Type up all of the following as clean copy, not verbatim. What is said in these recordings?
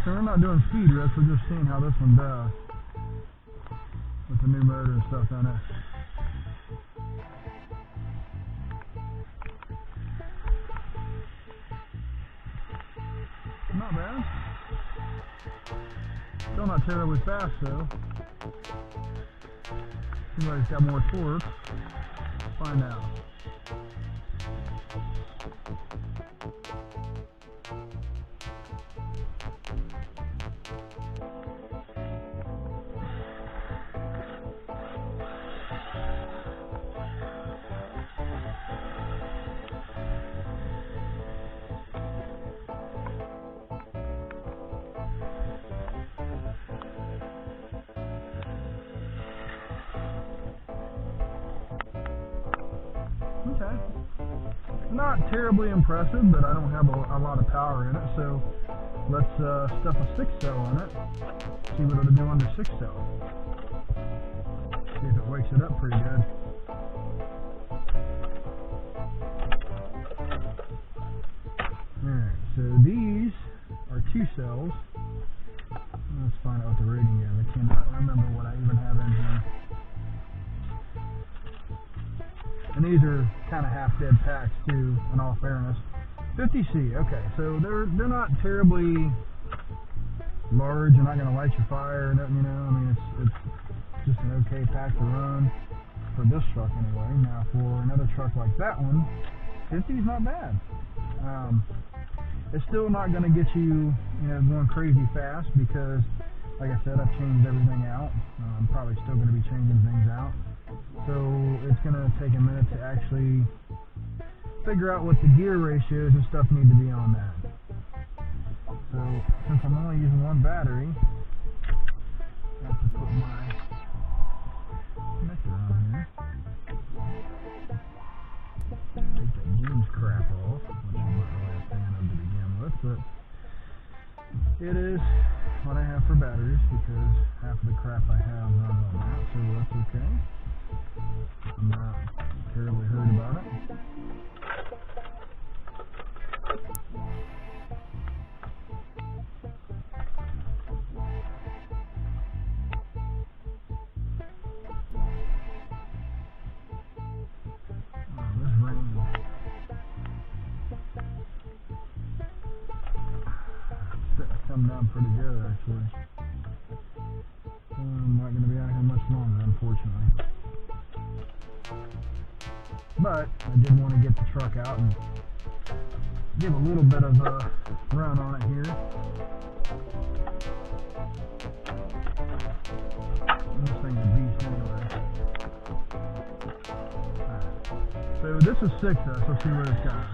So we're not doing speed rips, we're just seeing how this one does with the new motor and stuff on it. Not bad. Still not terribly fast though. Seems like it's got more torque. Let's find out. Okay. Not terribly impressive, but I don't have a lot of power in it, so let's stuff a 6-cell on it, see what it'll do under 6-cell. See if it wakes it up pretty good. Alright, so these are 2 cells. Let's find out what the rating is. I cannot remember what I even have in here. And these are kind of half-dead packs too, in all fairness. 50C, okay, so they're not terribly large. You're not going to light your fire or nothing, you know. I mean, it's just an okay pack to run for this truck anyway. Now for another truck like that one, 50 is not bad. It's still not going to get you, going crazy fast because, like I said, I've changed everything out. I'm probably still going to be changing things out. So it's going to take a minute to actually figure out what the gear ratios and stuff need to be on that. So since I'm only using one battery, I have to put my connector on here. Take that James crap off, which I'm not really a fan of to begin with, but it is what I have for batteries because half of the crap I have runs on that, so that's okay. I'm not terribly hurt about it. Oh, this rain. It's come down pretty good actually. I'm not going to be out here much longer, unfortunately. But I did want to get the truck out and give a little bit of a run on it here. This thing's a beast anyway. Alright. So this is 6S. Let's see where it's got.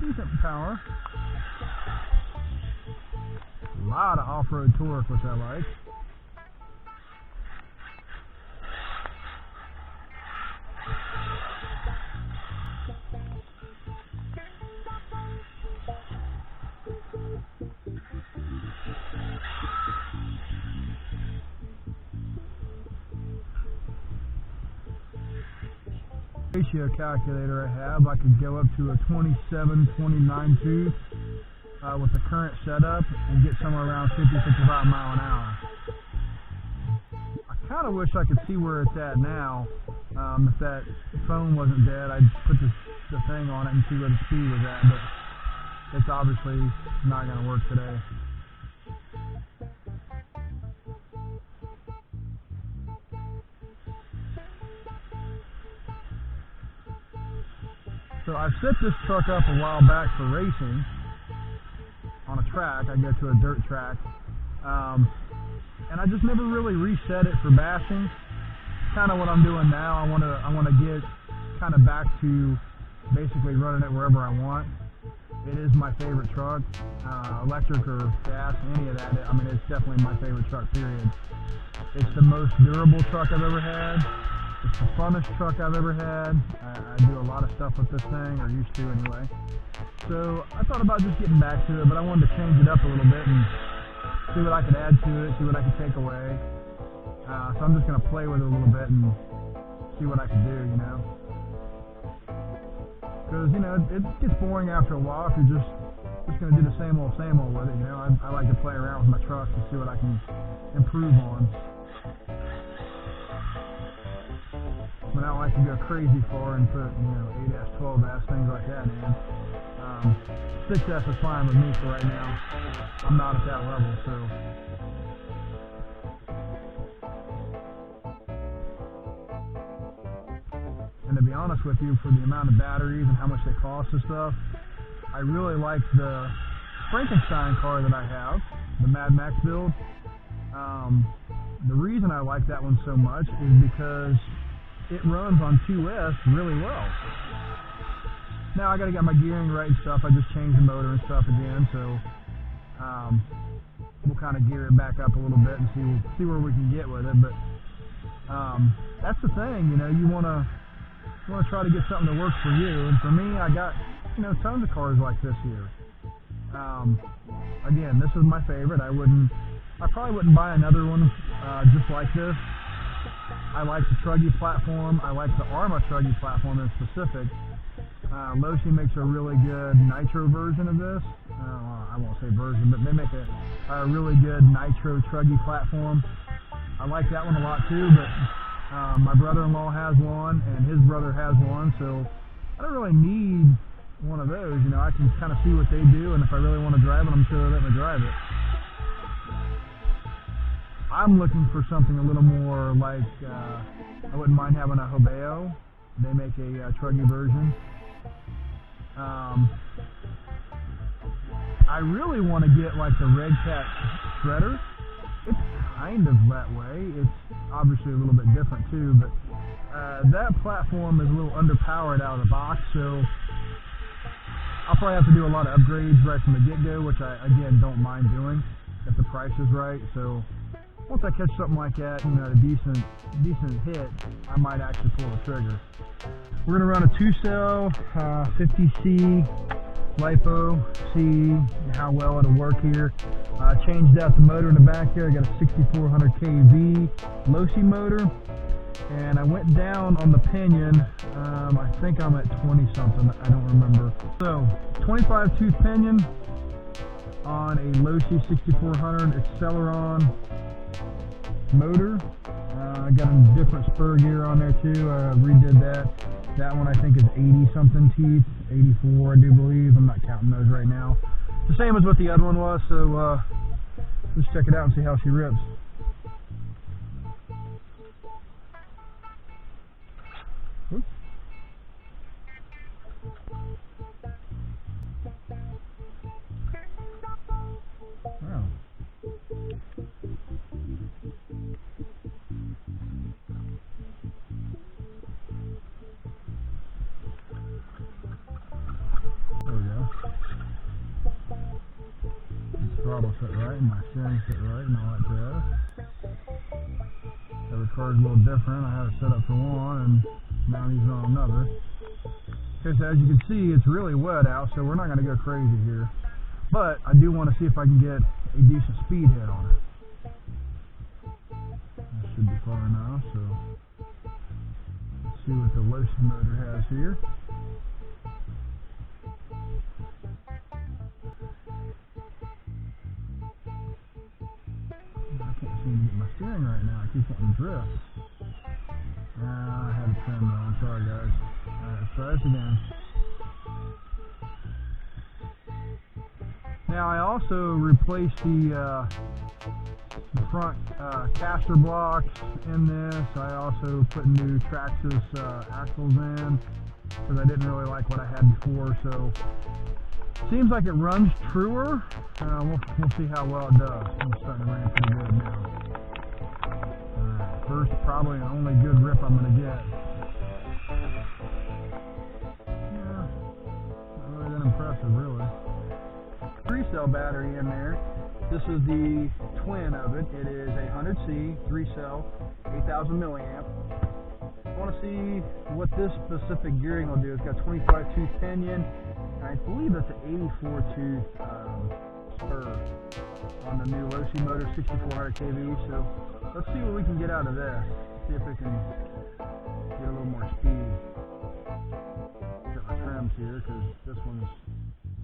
Decent power. A lot of off-road torque, which I like. Ratio calculator I have, I could go up to a 27-29 tooth with the current setup and get somewhere around 50-55 mile an hour. I kind of wish I could see where it's at now. If that phone wasn't dead, I'd put the thing on it and see where the speed was at, but it's obviously not going to work today. So I set this truck up a while back for racing on a track. I go to a dirt track, and I just never really reset it for bashing. Kind of what I'm doing now. I want to get kind of back to basically running it wherever I want. It is my favorite truck, electric or gas, any of that. I mean, it's definitely my favorite truck, period. It's the most durable truck I've ever had. It's the funnest truck I've ever had. I do a lot of stuff with this thing, or used to anyway. So I thought about just getting back to it, but I wanted to change it up a little bit and see what I could add to it, see what I could take away. So I'm just going to play with it a little bit and see what I can do, you know. Because, you know, it gets boring after a while if you're just going to do the same old with it, you know. I like to play around with my trucks and see what I can improve on. But I don't like to go crazy far and put, you know, 8S, 12S, things like that in. 6S is fine with me for right now. I'm not at that level, so. And to be honest with you, for the amount of batteries and how much they cost and stuff, I really like the Frankenstein car that I have, the Mad Max build. The reason I like that one so much is because it runs on 2S really well. Now I got to get my gearing right and stuff. I just changed the motor and stuff again, so we'll kind of gear it back up a little bit and see where we can get with it. But that's the thing, you know, you want to try to get something that works for you. And for me, I got, you know, tons of cars like this here. Again, this is my favorite. I probably wouldn't buy another one just like this. I like the Truggy platform. I like the Arma Truggy platform in specific. Losi makes a really good nitro version of this. I won't say version, but they make a really good nitro Truggy platform. I like that one a lot too, but my brother-in-law has one and his brother has one, so I don't really need one of those. You know, I can kind of see what they do, and if I really want to drive it, I'm sure they'll let me drive it. I'm looking for something a little more like, I wouldn't mind having a Hobeo. They make a Truggy version. I really want to get like the Red Cat shredder. It's kind of that way. It's obviously a little bit different too, but that platform is a little underpowered out of the box, so I'll probably have to do a lot of upgrades right from the get-go, which I, again, don't mind doing if the price is right. So once I catch something like that, you know, a decent hit, I might actually pull the trigger. We're going to run a 2-cell 50C LiPo, see how well it'll work here. Changed out the motor in the back here. I got a 6400 kV losi motor, and I went down on the pinion. I think I'm at 20 something, I don't remember. So 25 tooth pinion on a losi 6400 xcelorin motor. I got a different spur gear on there too. I redid that. That one I think is 80 something teeth, 84 I do believe. I'm not counting those right now. The same as what the other one was, so let's check it out and see how she rips. Oops. Wow. There we go. The throttle set right, and my steering set right, and all that jazz. Every car's a little different. I have it set up for one, and now I'm using it on another. Okay, so as you can see, it's really wet out, so we're not going to go crazy here. But I do want to see if I can get a decent speed hit on it. That should be far enough, so let's see what the losi motor has here. I can't seem to get my steering right now. I keep wanting to drift. I had a trim on. Sorry, guys. Alright, let's try this again. Now, I also replaced the front caster blocks in this. I also put new Traxxas axles in because I didn't really like what I had before. So, seems like it runs truer. We'll see how well it does. I'm starting to run pretty good now. probably the only good rip I'm going to get. Yeah, not really that impressive, really. 3-cell battery in there. This is the twin of it. It is a 100C 3-cell, 8,000 milliamp. I want to see what this specific gearing will do. It's got 25-tooth pinion. I believe that's an 84-tooth spur on the new losi motor, 6400 kV. So let's see what we can get out of this. See if we can get a little more speed. Got my trims here because this one's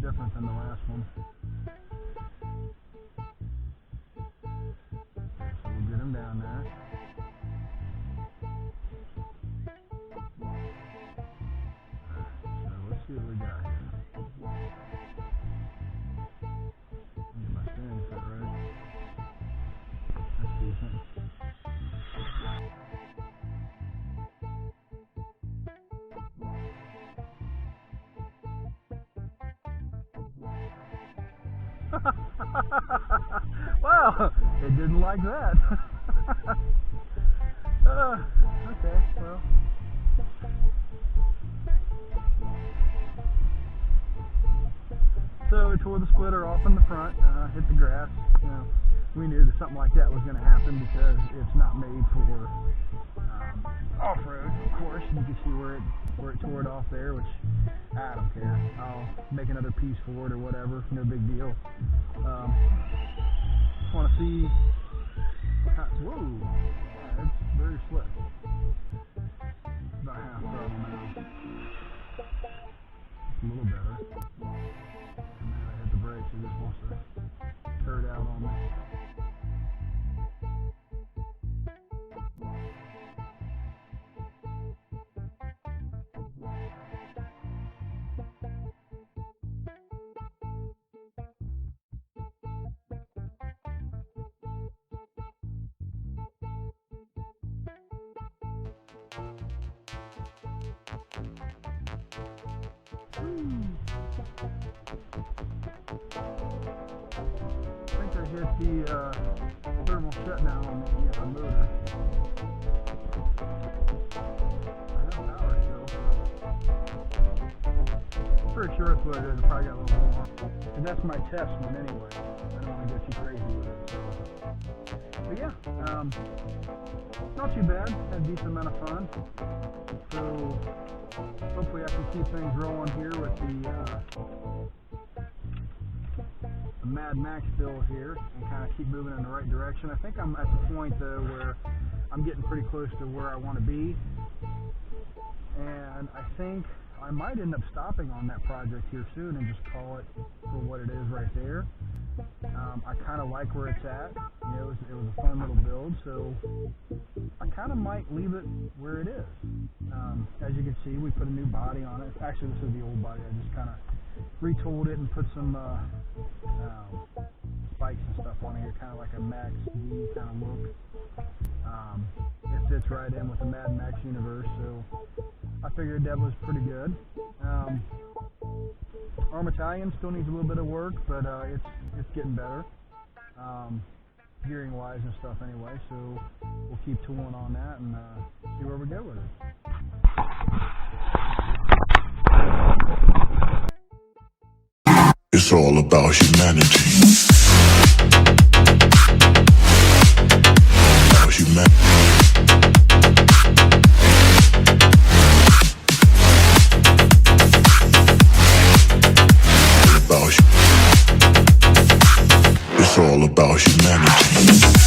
different than the last one. So we'll get them down there. So let's see what we got here. Get my steering set right. That's decent. Well, it didn't like that. Okay, well. So it tore the splitter off in the front, hit the grass. You know, we knew that something like that was going to happen because it's not made for off-road. Of course, you can see where it tore it off there, which I don't care. I'll make another piece for it or whatever. No big deal. Just want to see. Whoa, yeah, it's very slick. About half throttle now. It's a little better. And then I hit the brakes. It just wants to turd out on me. I think I hit the thermal shutdown on the motor. I have power still. Pretty sure it's what it is. It probably got a little more. And that's my test one anyway. I don't want to go too crazy with it. But yeah, not too bad. Had a decent amount of fun. So hopefully I can keep things rolling here with the Mad Max build here and kind of keep moving in the right direction. I think I'm at the point though where I'm getting pretty close to where I want to be, and I think I might end up stopping on that project here soon and just call it for what it is right there. I kind of like where it's at. You know, it was a fun little build, so I kind of might leave it where it is. As you can see, we put a new body on it. Actually, this is the old body. I just kind of retooled it and put some spikes and stuff on here, kind of like a Max D kind of look. It fits right in with the Mad Max universe, so I figured that was pretty good. Our Talion still needs a little bit of work, but it's getting better, gearing wise and stuff anyway, so we'll keep tooling on that and see where we go with it. It's all about humanity. About humanity. It's all about humanity.